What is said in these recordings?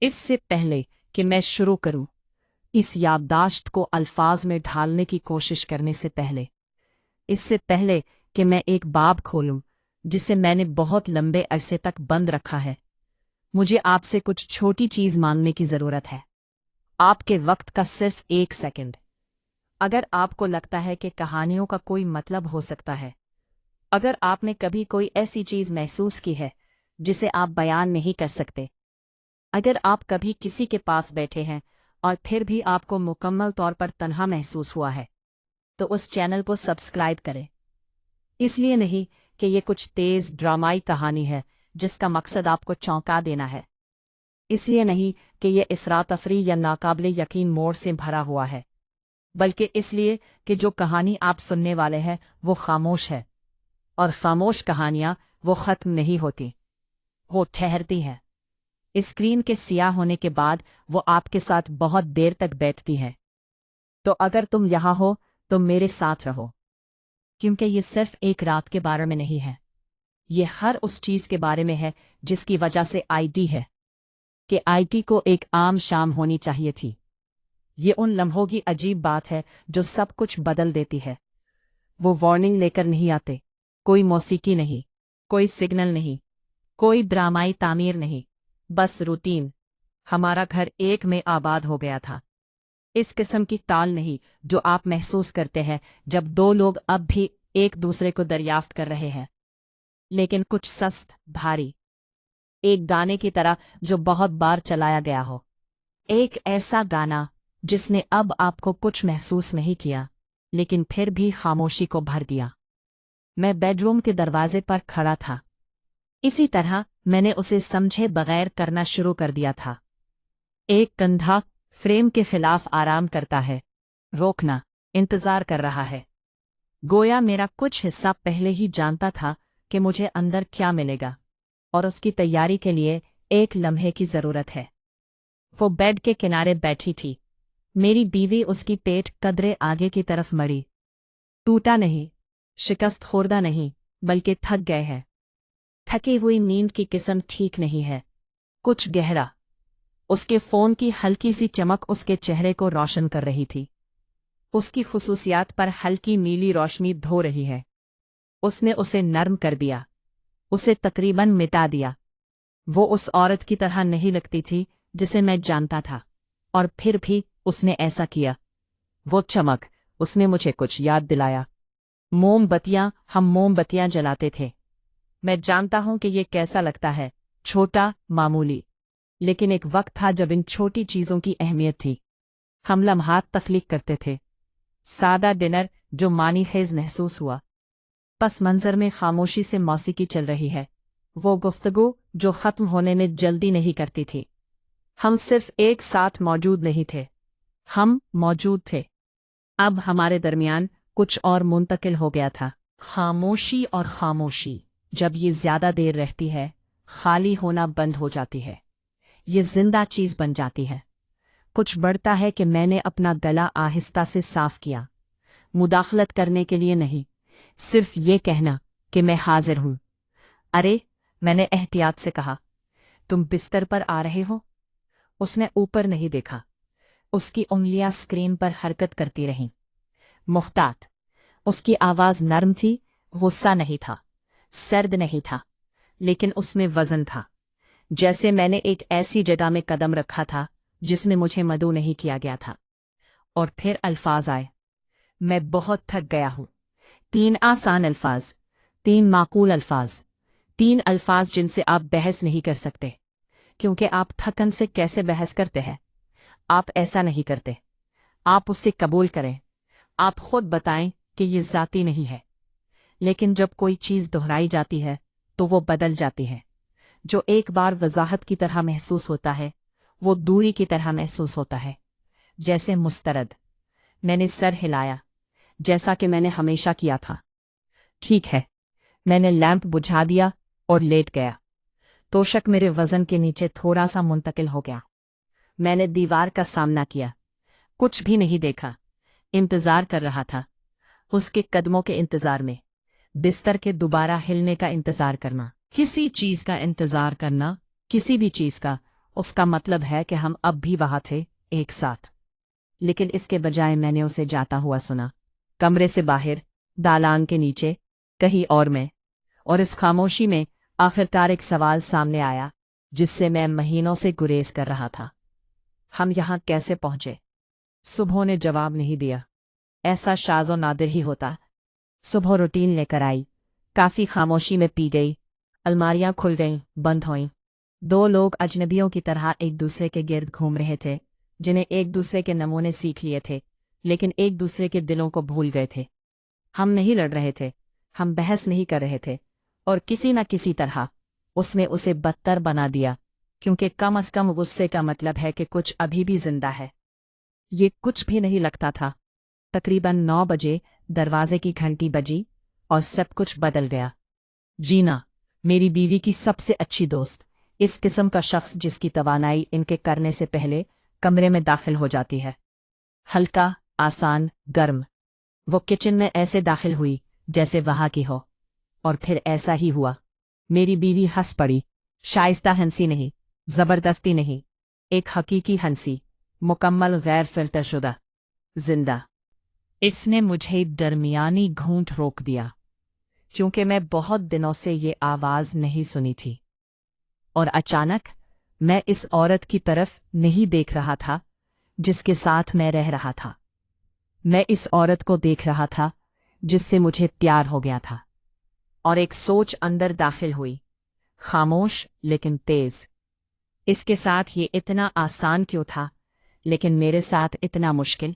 इससे पहले कि मैं शुरू करूं, इस याददाश्त को अल्फाज में ढालने की कोशिश करने से पहले, इससे पहले कि मैं एक बाब खोलूं जिसे मैंने बहुत लंबे अरसे तक बंद रखा है, मुझे आपसे कुछ छोटी चीज मांगने की जरूरत है। आपके वक्त का सिर्फ 1 सेकंड। अगर आपको लगता है कि कहानियों का कोई मतलब हो सकता है, अगर आपने कभी कोई ऐसी चीज महसूस की है जिसे आप बयान नहीं कर सकते, अगर आप कभी किसी के पास बैठे हैं और फिर भी आपको मुकम्मल तौर पर तन्हा महसूस हुआ है, तो उस चैनल को सब्सक्राइब करें। इसलिए नहीं कि ये कुछ तेज ड्रामाई कहानी है जिसका मकसद आपको चौंका देना है, इसलिए नहीं कि ये इफरातफरी या नाकाबिले यकीन मोड़ से भरा हुआ है, बल्कि इसलिए कि जो कहानी आप सुनने वाले हैं वो खामोश है, और खामोश कहानियां वो खत्म नहीं होती, वो ठहरती हैं। स्क्रीन के सियाह होने के बाद वो आपके साथ बहुत देर तक बैठती हैं। तो अगर तुम यहाँ हो तो मेरे साथ रहो, क्योंकि ये सिर्फ एक रात के बारे में नहीं है, ये हर उस चीज के बारे में है जिसकी वजह से आईटी है, कि आईटी को एक आम शाम होनी चाहिए थी। ये उन लम्हों की अजीब बात है जो सब कुछ बदल देती है। वो वार्निंग लेकर नहीं आते, कोई मौसीकी नहीं, कोई सिग्नल नहीं, कोई ड्रामाई तामीर नहीं, बस रूटीन। हमारा घर एक में आबाद हो गया था। इस किस्म की ताल नहीं जो आप महसूस करते हैं जब दो लोग अब भी एक दूसरे को दरियाफ्त कर रहे हैं, लेकिन कुछ सस्त, भारी, एक गाने की तरह जो बहुत बार चलाया गया हो, एक ऐसा गाना जिसने अब आपको कुछ महसूस नहीं किया लेकिन फिर भी खामोशी को भर दिया। मैं बेडरूम के दरवाजे पर खड़ा था। इसी तरह मैंने उसे समझे बगैर करना शुरू कर दिया था। एक कंधा फ्रेम के खिलाफ आराम करता है, रोकना, इंतजार कर रहा है, गोया मेरा कुछ हिस्सा पहले ही जानता था कि मुझे अंदर क्या मिलेगा, और उसकी तैयारी के लिए एक लम्हे की जरूरत है। वो बेड के किनारे बैठी थी, मेरी बीवी उसकी पेट कदरे आगे की तरफ मड़ी, टूटा नहीं, शिकस्त खोरदा नहीं, बल्कि थक गए हैं। थकी हुई नींद की किस्म ठीक नहीं है, कुछ गहरा। उसके फोन की हल्की सी चमक उसके चेहरे को रोशन कर रही थी, उसकी खुसूसियात पर हल्की नीली रोशनी धो रही है। उसने उसे नर्म कर दिया, उसे तकरीबन मिटा दिया। वो उस औरत की तरह नहीं लगती थी जिसे मैं जानता था, और फिर भी उसने ऐसा किया। वो चमक, उसने मुझे कुछ याद दिलाया। मोमबत्तियां, हम मोमबत्तियां जलाते थे। मैं जानता हूं कि ये कैसा लगता है, छोटा, मामूली, लेकिन एक वक्त था जब इन छोटी चीजों की अहमियत थी। हम लम्हात तख्लीक करते थे। सादा डिनर जो मानी खेज महसूस हुआ। पस मंजर में खामोशी से मौसीकी चल रही है, वो गुफ्तगू जो खत्म होने में जल्दी नहीं करती थी। हम सिर्फ एक साथ मौजूद नहीं थे, हम मौजूद थे। अब हमारे दरमियान कुछ और मुंतकिल हो गया था। खामोशी, और खामोशी जब ये ज्यादा देर रहती है, खाली होना बंद हो जाती है, ये जिंदा चीज बन जाती है। कुछ बढ़ता है कि मैंने अपना गला आहिस्ता से साफ किया, मुदाखलत करने के लिए नहीं, सिर्फ ये कहना कि मैं हाजिर हूं। अरे, मैंने एहतियात से कहा, तुम बिस्तर पर आ रहे हो? उसने ऊपर नहीं देखा, उसकी उंगलियां स्क्रीन पर हरकत करती रहीं। मुख्तात। उसकी आवाज नरम थी, गुस्सा नहीं था, सर्द नहीं था, लेकिन उसमें वजन था, जैसे मैंने एक ऐसी जगह में कदम रखा था जिसमें मुझे मदऊ नहीं किया गया था। और फिर अल्फाज आए, मैं बहुत थक गया हूं। 3 आसान अल्फाज, 3 माकूल अल्फाज, 3 अल्फाज जिनसे आप बहस नहीं कर सकते, क्योंकि आप थकन से कैसे बहस करते हैं? आप ऐसा नहीं करते। आप उसे कबूल करें, आप खुद बताएं कि ये ज़ाती नहीं है। लेकिन जब कोई चीज़ दोहराई जाती है तो वो बदल जाती है। जो एक बार वजाहत की तरह महसूस होता है, वो दूरी की तरह महसूस होता है, जैसे मुस्तरद। मैंने सर हिलाया, जैसा कि मैंने हमेशा किया था। ठीक है। मैंने लैंप बुझा दिया और लेट गया। तोशक मेरे वजन के नीचे थोड़ा सा मुंतकिल हो गया। मैंने दीवार का सामना किया, कुछ भी नहीं देखा, इंतजार कर रहा था, उसके कदमों के इंतजार में, बिस्तर के दोबारा हिलने का इंतजार करना, किसी चीज का इंतजार करना, किसी भी चीज का, उसका मतलब है कि हम अब भी वहां थे, एक साथ। लेकिन इसके बजाय मैंने उसे जाता हुआ सुना, कमरे से बाहर, दालान के नीचे, कहीं और में। और इस खामोशी में आखिरकार एक सवाल सामने आया, जिससे मैं महीनों से गुरेज कर रहा था। हम यहाँ कैसे पहुंचे? सुबह ने जवाब नहीं दिया। ऐसा शाज़ो नादिर ही होता। सुबह रूटीन लेकर आई, काफी खामोशी में पी गई, अलमारियां खुल गईं, बंद हुईं। दो लोग अजनबियों की तरह एक दूसरे के गिर्द घूम रहे थे, जिन्हें एक दूसरे के नमूने सीख लिए थे, लेकिन एक दूसरे के दिलों को भूल गए थे। हम नहीं लड़ रहे थे, हम बहस नहीं कर रहे थे, और किसी न किसी तरह उसने उसे बदतर बना दिया, क्योंकि कम अज कम गुस्से का मतलब है कि कुछ अभी भी जिंदा है। ये कुछ भी नहीं लगता था। तकरीबन 9 बजे दरवाजे की घंटी बजी और सब कुछ बदल गया। जीना, मेरी बीवी की सबसे अच्छी दोस्त, इस किस्म का शख्स जिसकी तवानाई इनके करने से पहले कमरे में दाखिल हो जाती है। हल्का, आसान, गर्म। वो किचन में ऐसे दाखिल हुई जैसे वहां की हो, और फिर ऐसा ही हुआ। मेरी बीवी हंस पड़ी। शाइस्ता हंसी नहीं, जबरदस्ती नहीं, एक हकीकी हंसी, मुकम्मल गैर फिल्टरशुदा, जिंदा। इसने मुझे दरमियानी घूंट रोक दिया, क्योंकि मैं बहुत दिनों से ये आवाज नहीं सुनी थी। और अचानक मैं इस औरत की तरफ नहीं देख रहा था जिसके साथ मैं रह रहा था। मैं इस औरत को देख रहा था जिससे मुझे प्यार हो गया था। और एक सोच अंदर दाखिल हुई, खामोश लेकिन तेज। इसके साथ ये इतना आसान क्यों था, लेकिन मेरे साथ इतना मुश्किल?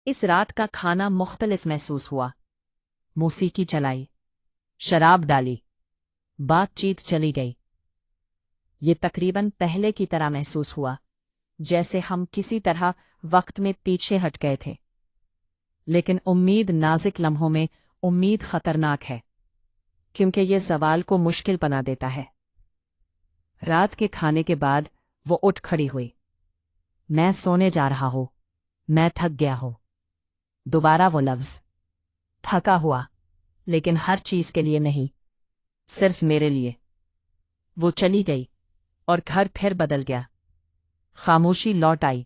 इस रात का खाना मुख्तलिफ महसूस हुआ। मौसीकी चलाई, शराब डाली, बातचीत चली गई। ये तकरीबन पहले की तरह महसूस हुआ, जैसे हम किसी तरह वक्त में पीछे हट गए थे। लेकिन उम्मीद नाजुक लम्हों में उम्मीद खतरनाक है, क्योंकि ये सवाल को मुश्किल बना देता है। रात के खाने के बाद वो उठ खड़ी हुई। मैं सोने जा रहा हूं, मैं थक गया हूं। दोबारा वो लफ्ज, थका हुआ, लेकिन हर चीज के लिए नहीं, सिर्फ मेरे लिए। वो चली गई और घर फिर बदल गया। खामोशी लौट आई,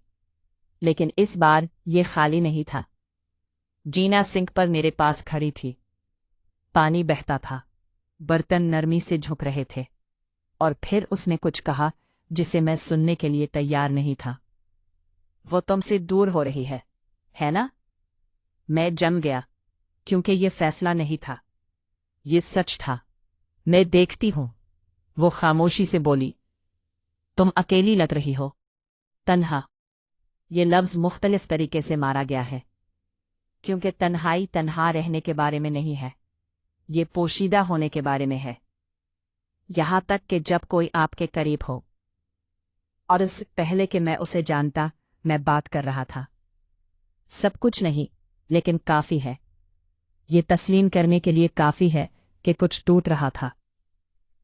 लेकिन इस बार ये खाली नहीं था। जीना सिंक पर मेरे पास खड़ी थी। पानी बहता था, बर्तन नरमी से झुक रहे थे, और फिर उसने कुछ कहा जिसे मैं सुनने के लिए तैयार नहीं था। वो तुमसे दूर हो रही है ना? मैं जम गया, क्योंकि ये फैसला नहीं था, ये सच था। मैं देखती हूं, वो खामोशी से बोली, तुम अकेली लग रही हो, तन्हा। ये लफ्ज मुख्तलिफ तरीके से मारा गया है, क्योंकि तन्हाई तन्हा रहने के बारे में नहीं है, ये पोशीदा होने के बारे में है। यहां तक कि जब कोई आपके करीब हो। और इससे पहले कि मैं उसे जानता, मैं बात कर रहा था। सब कुछ नहीं, लेकिन काफी है। ये तस्लीम करने के लिए काफी है कि कुछ टूट रहा था।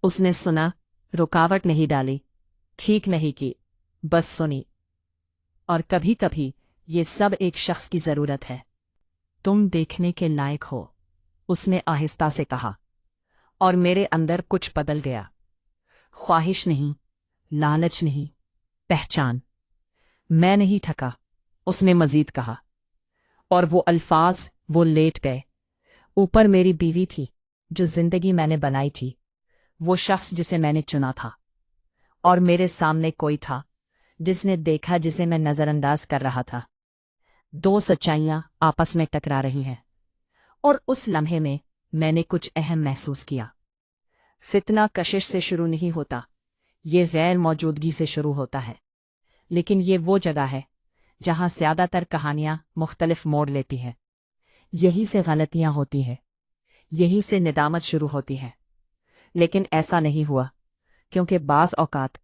उसने सुना, रुकावट नहीं डाली, ठीक नहीं की, बस सुनी। और कभी कभी ये सब एक शख्स की जरूरत है। तुम देखने के लायक हो, उसने आहिस्ता से कहा, और मेरे अंदर कुछ बदल गया। ख्वाहिश नहीं, लालच नहीं, पहचान। मैं नहीं थका, उसने मजीद कहा। और वो अल्फाज, वो लेट गए। ऊपर मेरी बीवी थी, जो जिंदगी मैंने बनाई थी, वो शख्स जिसे मैंने चुना था। और मेरे सामने कोई था जिसने देखा जिसे मैं नजरअंदाज कर रहा था। दो सच्चाइयां आपस में टकरा रही हैं। और उस लम्हे में मैंने कुछ अहम महसूस किया। फितना कशिश से शुरू नहीं होता, ये गैर मौजूदगी से शुरू होता है। लेकिन ये वो जगह है जहां ज्यादातर कहानियां मुख्तलिफ मोड़ लेती हैं। यही से गलतियां होती हैं, यही से निदामत शुरू होती है। लेकिन ऐसा नहीं हुआ, क्योंकि बाज़ औकात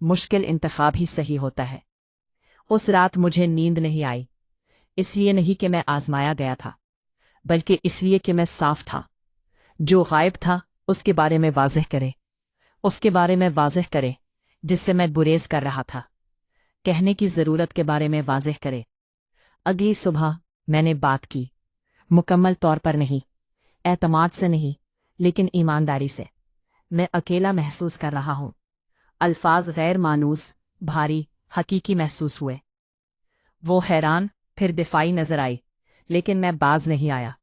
मुश्किल इंतखाब ही सही होता है। उस रात मुझे नींद नहीं आई, इसलिए नहीं कि मैं आजमाया गया था, बल्कि इसलिए कि मैं साफ था। जो गायब था उसके बारे में वाज़ेह करे, उसके बारे में वाज़ेह करे जिससे मैं गुरेज कर रहा था। कहने की ज़रूरत के बारे में वाज़ेह करे। अगली सुबह मैंने बात की, मुकम्मल तौर पर नहीं, एतमाद से नहीं, लेकिन ईमानदारी से। मैं अकेला महसूस कर रहा हूँ, अल्फाज गैर मानूस, भारी, हकीकी महसूस हुए। वो हैरान, फिर दिफाई नजर आई, लेकिन मैं बाज नहीं आया।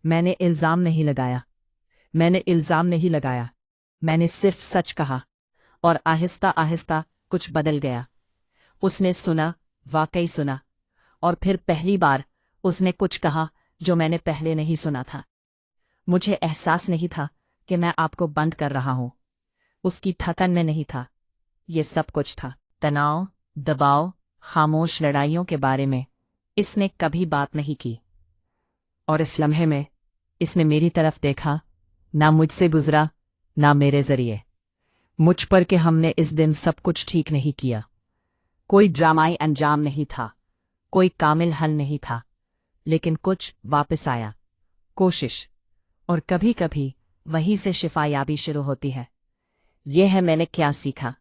मैंने इल्ज़ाम नहीं लगाया। मैंने सिर्फ सच कहा, और आहिस्ता आहिस्ता कुछ बदल गया। उसने सुना, वाकई सुना, और फिर पहली बार उसने कुछ कहा जो मैंने पहले नहीं सुना था। मुझे एहसास नहीं था कि मैं आपको बंद कर रहा हूं। उसकी थकन में नहीं था, ये सब कुछ था। तनाव, दबाव, खामोश लड़ाइयों के बारे में इसने कभी बात नहीं की। और इस लम्हे में इसने मेरी तरफ देखा, ना मुझसे गुजरा, ना मेरे जरिए। मुझ पर कि हमने इस दिन सब कुछ ठीक नहीं किया। कोई ड्रामाई अंजाम नहीं था, कोई कामिल हल नहीं था, लेकिन कुछ वापस आया, कोशिश। और कभी कभी वहीं से शिफायाबी शुरू होती है। ये है मैंने क्या सीखा।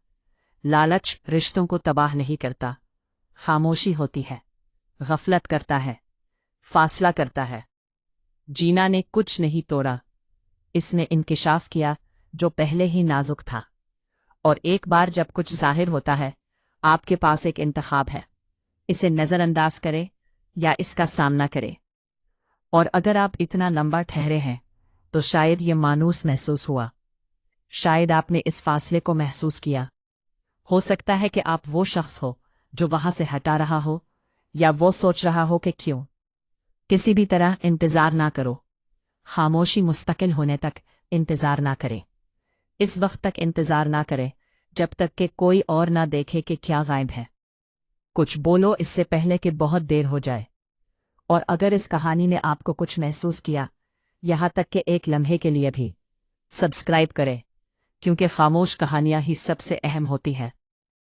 लालच रिश्तों को तबाह नहीं करता, खामोशी होती है, गफलत करता है, फासला करता है। जीना ने कुछ नहीं तोड़ा, इसने इंकिशाफ किया जो पहले ही नाजुक था। और एक बार जब कुछ जाहिर होता है, आपके पास एक इंतखाब है, इसे नज़रअंदाज करे या इसका सामना करे। और अगर आप इतना लंबा ठहरे हैं तो शायद ये मानूस महसूस हुआ, शायद आपने इस फासले को महसूस किया। हो सकता है कि आप वो शख्स हो जो वहां से हटा रहा हो, या वो सोच रहा हो कि क्यों। किसी भी तरह इंतजार ना करो, खामोशी मुस्तकिल होने तक इंतजार ना करें। इस वक्त तक इंतजार ना करें जब तक कि कोई और ना देखे कि क्या गायब है। कुछ बोलो इससे पहले कि बहुत देर हो जाए। और अगर इस कहानी ने आपको कुछ महसूस किया, यहाँ तक कि एक लम्हे के लिए भी, सब्सक्राइब करें, क्योंकि खामोश कहानियां ही सबसे अहम होती है।